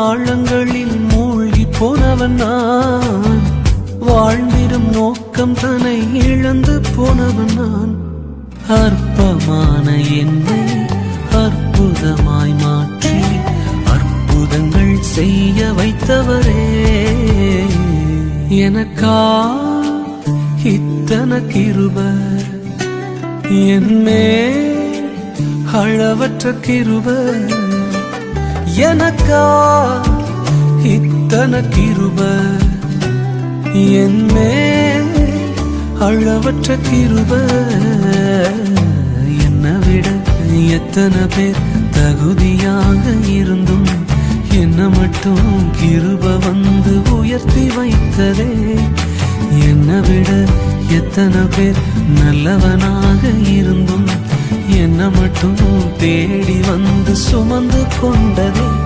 ஆழங்களில் மூழ்கி போனவன் நான், வாழ்ந்திடும் நோக்கம் தன்னை இழந்து போனவன் நான். அற்பமான என்னை அற்புதமாய் மாற்றி அற்புதங்கள் செய்ய வைத்தவரே, எனக்கா இத்தனை கிருபை, என்மே அளவற்ற கிருபை, எனக்கா இத்தனை கிருபை, என்மே அளவற்ற கிருபை. என்னை விட எத்தனை பேர் தகுதியாக இருந்தும் என்னை மட்டும் கிருபை வந்து உயர்த்தி வைத்ததே. என்னை விட எத்தனை பேர் நல்லவனாக இருந்தும் என்னை மட்டும் தேடி வந்து சுமந்து கொண்டதே.